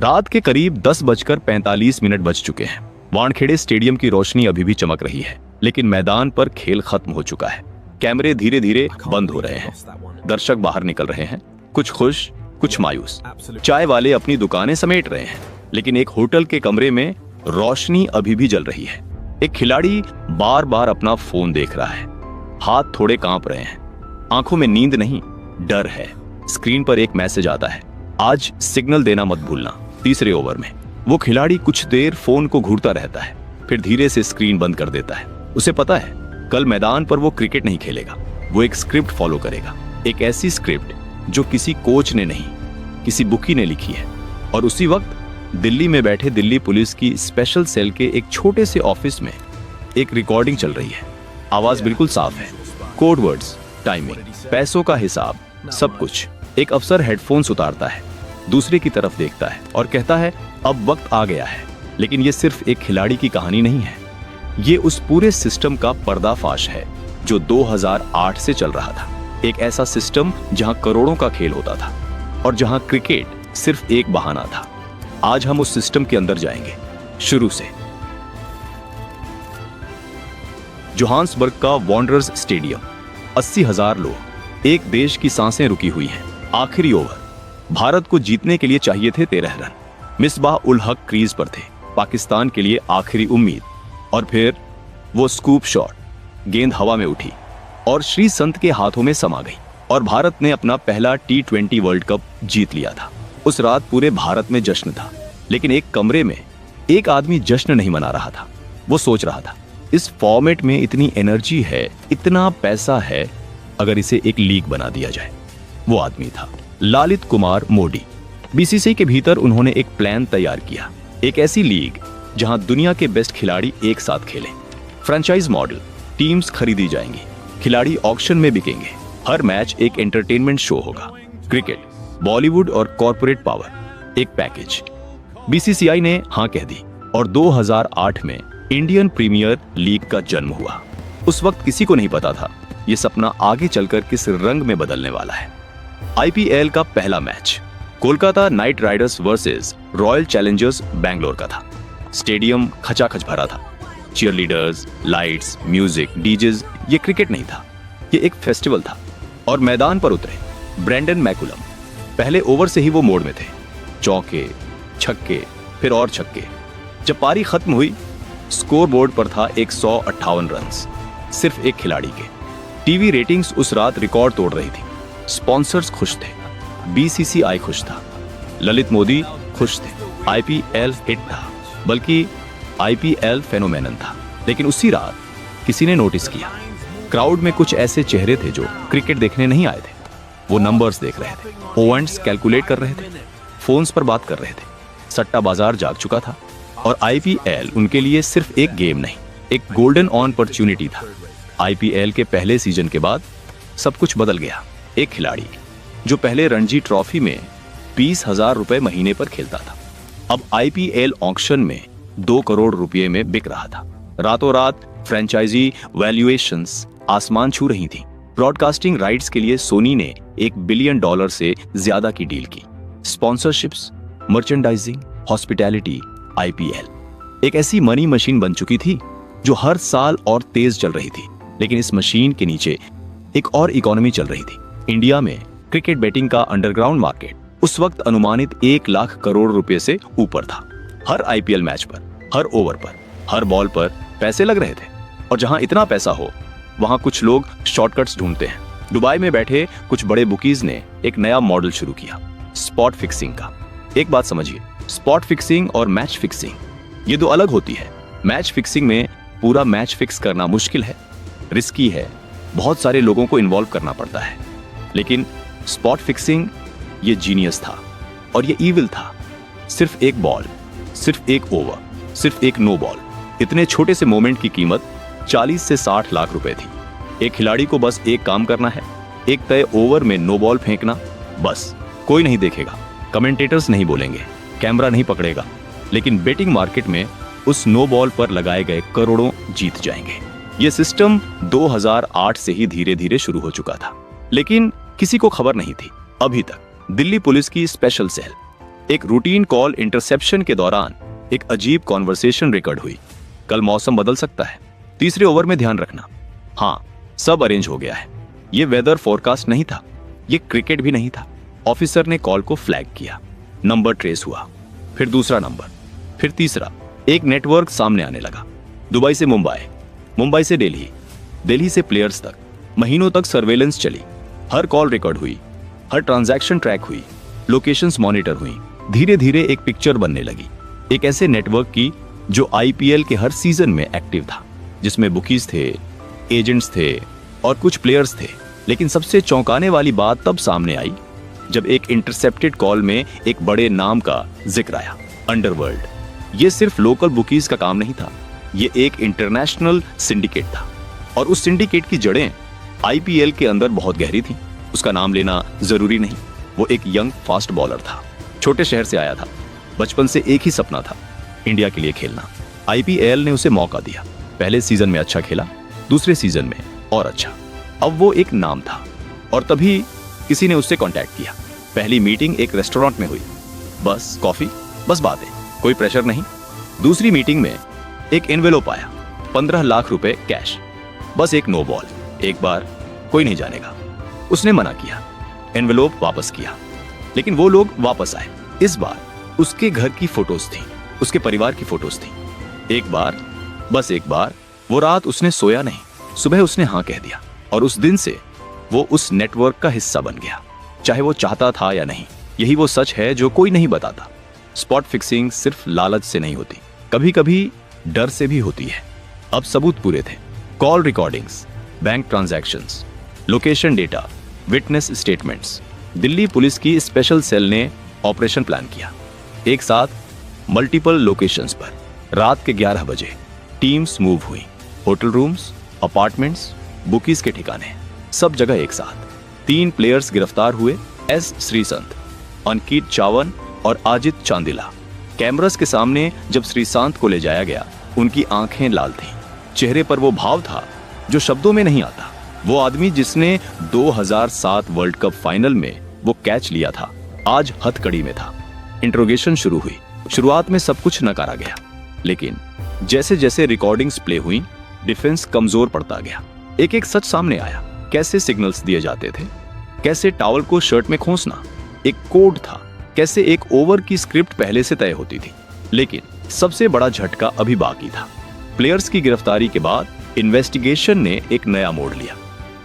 रात के करीब 10:45 बज चुके हैं। वानखेड़े स्टेडियम की रोशनी अभी भी चमक रही है, लेकिन मैदान पर खेल खत्म हो चुका है। कैमरे धीरे धीरे बंद हो रहे हैं। दर्शक बाहर निकल रहे हैं, कुछ खुश, कुछ मायूस। चाय वाले अपनी दुकानें समेट रहे हैं, लेकिन एक होटल के कमरे में रोशनी अभी भी जल रही है। एक खिलाड़ी बार बार अपना फोन देख रहा है। हाथ थोड़े कांप रहे हैं, आंखों में नींद नहीं, डर है। स्क्रीन पर एक मैसेज आता है, आज सिग्नल देना मत भूलना। तीसरे ओवर में वो खिलाड़ी कुछ देर फोन को घूरता रहता है, फिर धीरे से स्क्रीन बंद कर देता है। उसे पता है कल मैदान पर वो क्रिकेट नहीं खेलेगा, वो एक स्क्रिप्ट फॉलो करेगा। एक ऐसी स्क्रिप्ट जो किसी कोच ने नहीं, किसी बुकी ने लिखी है। और उसी वक्त दिल्ली में बैठे दिल्ली पुलिस की स्पेशल सेल के एक छोटे से ऑफिस में एक रिकॉर्डिंग चल रही है। आवाज बिल्कुल साफ है, कोड वर्ड्स, टाइमिंग, पैसों का हिसाब, सब कुछ। एक अफसर हेडफोन्स उतारता है, दूसरे की तरफ देखता है और कहता है, अब वक्त आ गया है। लेकिन ये सिर्फ एक खिलाड़ी की कहानी नहीं है, ये उस पूरे सिस्टम का पर्दाफाश है जो 2008 से चल रहा था। एक ऐसा सिस्टम जहां करोड़ों का खेल होता था और जहां क्रिकेट सिर्फ एक बहाना था। आज हम उस सिस्टम के अंदर जाएंगे, शुरू से। जोहान्सबर्ग का वॉन्डरर्स स्टेडियम, 80,000 लोग, एक देश की सांसें रुकी हुई हैं। आखिरी ओवर, भारत को जीतने के लिए चाहिए थे 13 रन। मिसबाह उल हक क्रीज पर थे, पाकिस्तान के लिए आखिरी उम्मीद। और फिर वो स्कूप शॉट, गेंद हवा में उठी और श्रीसंत के हाथों में समा गई और भारत ने अपना पहला T20 वर्ल्ड कप जीत लिया था। उस रात पूरे भारत में जश्न था, लेकिन एक कमरे में एक आदमी जश्न नहीं मना रहा था। वो सोच रहा था, इस फॉर्मेट में इतनी एनर्जी है, इतना पैसा है, अगर इसे एक लीग बना दिया जाए। वो आदमी था ललित कुमार मोदी। बीसीसीआई के भीतर उन्होंने एक प्लान तैयार किया, एक ऐसी लीग जहां दुनिया के बेस्ट खिलाड़ी एक साथ खेलें। फ्रेंचाइज मॉडल, टीम्स खरीदी जाएंगी, खिलाड़ी ऑक्शन में बिकेंगे, हर मैच एक एंटरटेनमेंट शो होगा। क्रिकेट, बॉलीवुड और कॉर्पोरेट पावर, एक पैकेज। बीसीसीआई ने हां कह दी और 2008 में इंडियन प्रीमियर लीग का जन्म हुआ। उस वक्त किसी को नहीं पता था यह सपना आगे चलकर किस रंग में बदलने वाला है। आईपीएल का पहला match Kolkata night Riders versus royal Challengers Bangalore का था। स्टेडियम खचाखच भरा था, चीयरलीडर्स, लाइट्स, म्यूजिक, डीजेस। ये क्रिकेट नहीं था, ये एक फेस्टिवल था। और मैदान पर उतरे ब्रेंडन मैकुलम। पहले ओवर से ही वो मोड में थे, चौके, छक्के, फिर और छक्के। जब पारी खत्म हुई, स्कोरबोर्ड पर था 158 रन्स, सिर्फ एक खिलाड़ी के। टीवी रेटिंग्स उस रात रिकॉर्ड तोड़ रही थी। स्पॉन्सर्स खुश थे, बीसीसीआई खुश था, ललित मोदी खुश थे। आईपीएल हिट था, बल्कि आईपीएल फेनोमेनन था। लेकिन उसी रात किसी ने नोटिस किया, क्राउड में कुछ ऐसे चेहरे थे जो क्रिकेट देखने नहीं आए थे। वो नंबर्स देख रहे थे, ओवेंट्स कैलकुलेट कर रहे थे, फोन्स पर बात कर रहे थे। सट्टा बाजार जाग चुका था और आईपीएल उनके लिए सिर्फ एक गेम नहीं, एक गोल्डन अपॉर्चुनिटी था। आईपीएल के पहले सीजन के बाद सब कुछ बदल गया। एक खिलाड़ी जो पहले रणजी ट्रॉफी में 20,000 रुपए महीने पर खेलता था, अब आईपीएल ऑक्शन में 2 करोड़ रुपए में बिक रहा था। रातों रात फ्रेंचाइजी वैल्यूएशंस आसमान छू रही थी। ब्रॉडकास्टिंग राइट्स के लिए सोनी ने $1 बिलियन से ज्यादा की डील की। Sponsorships, merchandising, hospitality. आईपीएल एक ऐसी मनी मशीन बन चुकी थी जो हर साल और तेज चल रही थी। लेकिन इस मशीन के नीचे एक और इकोनॉमी चल रही थी। इंडिया में क्रिकेट बेटिंग का अंडरग्राउंड मार्केट उस वक्त अनुमानित 1 लाख करोड़ रुपए से ऊपर था। हर आईपीएल मैच पर, हर ओवर पर, हर बॉल पर पैसे लग रहे थे। और जहां इतना पैसा हो, वहां कुछ लोग शॉर्टकट्स ढूंढते हैं। दुबई में बैठे कुछ बड़े बुकीज ने एक नया मॉडल शुरू किया, स्पॉट फिक्सिंग का। एक बात समझिए, स्पॉट फिक्सिंग और मैच फिक्सिंग ये दो अलग होती है। मैच फिक्सिंग में पूरा मैच फिक्स करना मुश्किल है, रिस्की है, बहुत सारे लोगों को इन्वॉल्व करना पड़ता है। लेकिन स्पॉट फिक्सिंग ये जीनियस था और ये ईविल था। सिर्फ एक बॉल, सिर्फ एक ओवर, सिर्फ एक नो बॉल। इतने छोटे से मोमेंट की कीमत 40 से 60 लाख रुपए थी। एक खिलाड़ी को बस एक काम करना है, एक तय ओवर में नो बॉल फेंकना, बस। कोई नहीं देखेगा, कमेंटेटर्स नहीं बोलेंगे, कैमरा नहीं पकड़ेगा, लेकिन बेटिंग मार्केट में उस नो बॉल पर लगाए गए करोड़ों जीत जाएंगे। यह सिस्टम 2008 से ही धीरे धीरे शुरू हो चुका था, लेकिन किसी को खबर नहीं थी अभी तक। दिल्ली पुलिस की स्पेशल सेल एक रूटीन कॉल इंटरसेप्शन के दौरान एक अजीब कॉन्वर्सेशन रिकॉर्ड हुई। कल मौसम बदल सकता है, तीसरे ओवर में ध्यान रखना। हाँ, सब अरेंज हो गया है। ये वेदर फोरकास्ट नहीं था, ये क्रिकेट भी नहीं था। ऑफिसर ने कॉल को फ्लैग किया, नंबर ट्रेस हुआ, फिर दूसरा नंबर, फिर तीसरा। एक नेटवर्क सामने आने लगा। दुबई से मुंबई, मुंबई से दिल्ली, दिल्ली से प्लेयर्स तक। महीनों तक सर्वेलेंस चली, हर कॉल रिकॉर्ड हुई, हर ट्रांजैक्शन ट्रैक हुई, लोकेशंस मॉनिटर हुई। धीरे धीरे एक पिक्चर बनने लगी, एक ऐसे नेटवर्क की जो आईपीएल के हर सीजन में एक्टिव था, जिसमें बुकीज थे, एजेंट्स थे और कुछ प्लेयर्स थे। लेकिन सबसे चौंकाने वाली बात तब सामने आई जब एक इंटरसेप्टेड कॉल में एक बड़े नाम का जिक्र आया, अंडरवर्ल्ड। ये सिर्फ लोकल बुकीज का काम नहीं था, ये एक इंटरनेशनल सिंडिकेट था। और उस सिंडिकेट की जड़ें आईपीएल के अंदर बहुत गहरी थी। उसका नाम लेना जरूरी नहीं। वो एक यंग फास्ट बॉलर था, छोटे शहर से आया था, बचपन से एक ही सपना था, इंडिया के लिए खेलना। आईपीएल ने उसे मौका दिया। पहले सीजन में अच्छा खेला, दूसरे सीजन में और अच्छा। अब वो एक नाम था। और तभी किसी ने उससे कांटेक्ट किया। पहली मीटिंग एक रेस्टोरेंट में हुई, बस कॉफी, बस बातें, कोई प्रेशर नहीं। दूसरी मीटिंग में एक एनवेलोप आया, 15 लाख रुपए कैश, बस एक नो बॉल, एक बार, कोई नहीं जानेगा। उसने मना किया, एनवेलोप वापस किया, लेकिन वो लोग वापस आए। इस बार उसके घर की फोटोज थी, उसके परिवार की फोटोज थी। एक बार, बस एक बार। वो रात उसने सोया नहीं, सुबह उसने हाँ कह दिया। और उस दिन से वो उस नेटवर्क का हिस्सा बन गया, चाहे वो चाहता था या नहीं। यही वो सच है जो कोई नहीं बताता। स्पॉट फिक्सिंग सिर्फ लालच से नहीं होती, कभी कभी डर से भी होती है। अब सबूत पूरे थे, call recordings, bank transactions, location data, witness statements. Delhi police की स्पेशल सेल ने ऑपरेशन प्लान किया। एक साथ मल्टीपल लोकेशंस पर रात के 11 बजे टीम्स मूव हुई। होटल रूम्स, अपार्टमेंट्स, बुकीज के ठिकाने, सब जगह एक साथ। 3 प्लेयर्स गिरफ्तार हुए, एस श्रीसंत, अंकित चावन और अजित चांदिला। कैमरास के सामने जब श्रीसंत को ले जाया गया, उनकी आंखें लाल थीं, चेहरे पर वो भाव था जो शब्दों में नहीं आता। वो आदमी जिसने 2007 वर्ल्ड कप फाइनल में वो कैच लिया था, आज हथकड़ी में था। इंट्रोगेशन शुरू हुई। शुरुआत में सब कुछ नकारा गया, लेकिन जैसे जैसे रिकॉर्डिंग्स प्ले हुई, डिफेंस कमजोर पड़ता गया। एक एक सच सामने आया, कैसे सिग्नल्स दिए जाते थे, कैसे टॉवल को शर्ट में खोसना एक कोड था, कैसे एक ओवर की स्क्रिप्ट पहले से तय होती थी। लेकिन सबसे बड़ा झटका अभी बाकी था। प्लेयर्स की गिरफ्तारी के बाद इन्वेस्टिगेशन ने एक नया मोड़ लिया।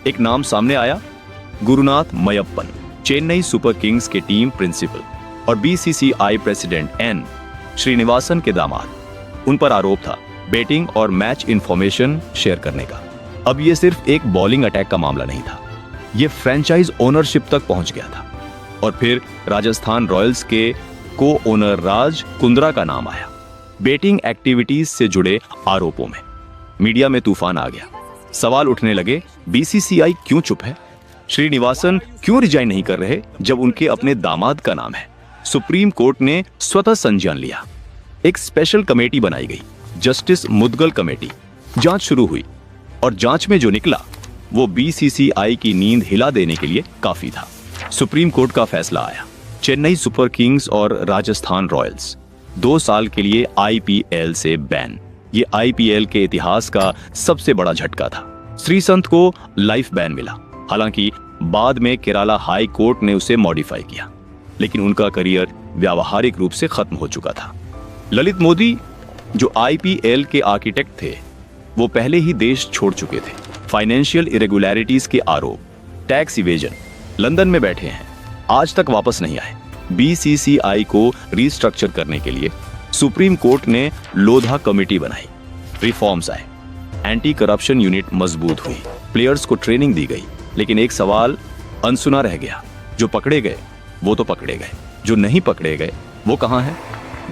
एक नाम सामने आया, गुरुनाथ मयप्पन, चेन्नई सुपर किंग्स के टीम प्रिंसिपल और बीसीसीआई प्रेसिडेंट एन श्रीनिवासन के दामाद। उन पर आरोप था बेटिंग और मैच इंफॉर्मेशन शेयर करने का। अब ये सिर्फ एक बॉलिंग अटैक का मामला नहीं था, ये फ्रेंचाइज ओनरशिप तक पहुंच गया था। और फिर राजस्थान रॉयल्स के को ओनर राज कुंद्रा का नाम आया, बेटिंग एक्टिविटीज से जुड़े आरोपों में। मीडिया में तूफान आ गया, सवाल उठने लगे, बीसीसीआई क्यों चुप है? श्रीनिवासन क्यों रिजाइन नहीं कर रहे जब उनके अपने दामाद का नाम है? सुप्रीम कोर्ट ने स्वतः संज्ञान लिया। एक स्पेशल कमेटी बनाई गई, जस्टिस मुदगल कमेटी। जांच शुरू हुई और जांच में जो निकला वो बीसीसीआई की नींद हिला देने के लिए काफी था। सुप्रीम कोर्ट का फैसला आया, चेन्नई सुपर किंग्स और राजस्थान रॉयल्स 2 साल के लिए आईपीएल से बैन। ये आईपीएल के इतिहास का सबसे बड़ा झटका था। श्रीसंत को लाइफ बैन मिला, हालांकि बाद में केरला हाई कोर्ट ने उसे मॉडिफाई किया, लेकिन उनका करियर व्यावहारिक रूप से खत्म हो चुका था। ललित मोदी जो आईपीएल के आर्किटेक्ट थे, वो पहले ही देश छोड़ चुके थे। फाइनेंशियल इरेगुलरिटीज के आरोप, टैक्स इवेजन, लंदन में बैठे हैं, आज तक वापस नहीं आए। बीसीसीआई को रीस्ट्रक्चर करने के लिए सुप्रीम कोर्ट ने लोधा कमेटी बनाई, रिफॉर्म्स आए, एंटी करप्शन यूनिट मजबूत हुई, प्लेयर्स को ट्रेनिंग दी गई। लेकिन एक सवाल अनसुना रह गया, जो पकड़े गए वो तो पकड़े गए, जो नहीं पकड़े गए वो कहां है?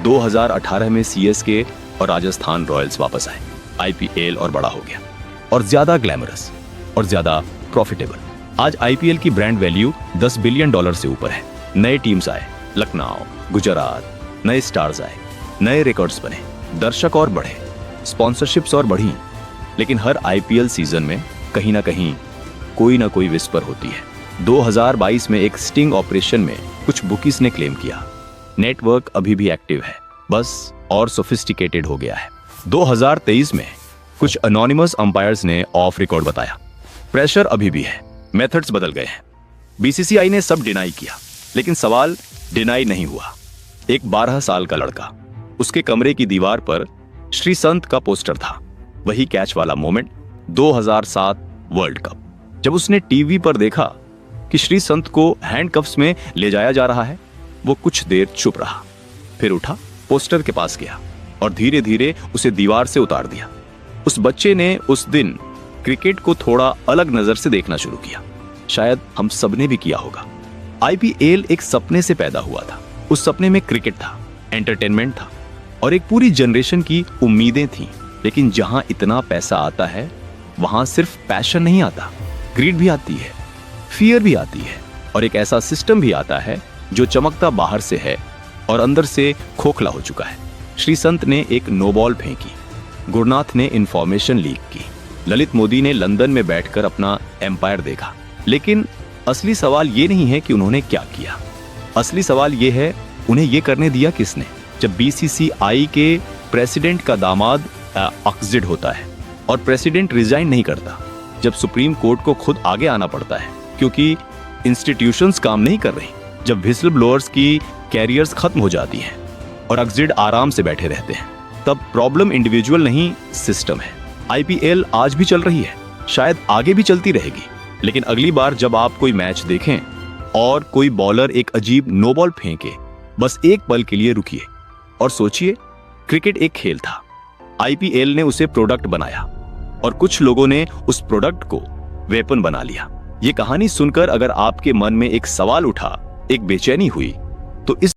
2018 में सीएसके और राजस्थान रॉयल्स वापस आए, आईपीएल और बड़ा हो गया और ज्यादा ग्लैमरस और ज्यादा प्रॉफिटेबल। आज आईपीएल की ब्रांड वैल्यू $10 बिलियन से ऊपर है। नए टीम्स आए, लखनऊ, गुजरात, नए स्टार्स आए, नए रिकॉर्ड्स बने, दर्शक और बढ़े, स्पॉन्सरशिप्स और बढ़ी। लेकिन हर आईपीएल सीजन में कहीं ना कहीं कोई ना कोई विस्पर होती है। 2022 में एक स्टिंग ऑपरेशन में कुछ बुकीज ने क्लेम किया नेटवर्क अभी भी एक्टिव है, बस और सोफिस्टिकेटेड हो गया है। 2023 में कुछ अनोनिमस अंपायर्स ने ऑफ रिकॉर्ड बताया, प्रेशर अभी भी है, मेथड्स बदल गए हैं। बीसीसीआई ने सब डिनाई किया, लेकिन सवाल डिनाई नहीं हुआ। एक 12 साल का लड़का, उसके कमरे की दीवार पर श्री संत का पोस्टर था। वही कैच वाला मोमेंट 2007 वर्ल्ड कप, जब उसने टीवी पर देखा कि श्री संत को हैंडकफ्स में ले जाया जा रहा है। वो कुछ देर चुप रहा, फिर उठा, पोस्टर के पास गया और धीरे धीरे उसे दीवार से उतार दिया। उस बच्चे ने उस दिन क्रिकेट को थोड़ा अलग नजर से देखना शुरू किया। शायद हम सबने भी किया होगा। आईपीएल एक सपने से पैदा हुआ था। उस सपने में क्रिकेट था, एंटरटेनमेंट था और एक पूरी जनरेशन की उम्मीदें थीं। लेकिन जहां इतना पैसा आता है, वहां सिर्फ पैशन नहीं आता, ग्रीड भी आती है, फियर भी आती है और एक ऐसा सिस्टम भी आता है जो चमकता बाहर से है और अंदर से खोखला हो चुका है। श्री संत ने एक नो बॉल फेंकी, गुरनाथ ने इंफॉर्मेशन लीक की, ललित मोदी ने लंदन में बैठकर अपना एम्पायर देखा। लेकिन असली सवाल ये नहीं है कि उन्होंने क्या किया। असली सवाल ये है, उन्हें ये करने दिया किसने। जब बीसीसीआई के प्रेसिडेंट का दामाद एक्सिट होता है और प्रेसिडेंट रिजाइन नहीं करता, जब सुप्रीम कोर्ट को खुद आगे आना पड़ता है क्योंकि इंस्टीट्यूशंस काम नहीं कर रही, जब विसल ब्लोअर्स की कैरियर्स खत्म हो जाती हैं और एक्सिट आराम से बैठे रहते हैं, तब प्रॉब्लम इंडिविजुअल नहीं, सिस्टम है। आईपीएल आज भी चल रही है, शायद आगे भी चलती रहेगी, लेकिन अगली बार जब आप कोई मैच देखें और कोई बॉलर एक अजीब नो बॉल फेंके, बस एक पल के लिए रुकिए और सोचिए, क्रिकेट एक खेल था, आईपीएल ने उसे प्रोडक्ट बनाया और कुछ लोगों ने उस प्रोडक्ट को वेपन बना लिया। ये कहानी सुनकर अगर आपके मन में एक सवाल उठा, एक बेचैनी हुई, तो इस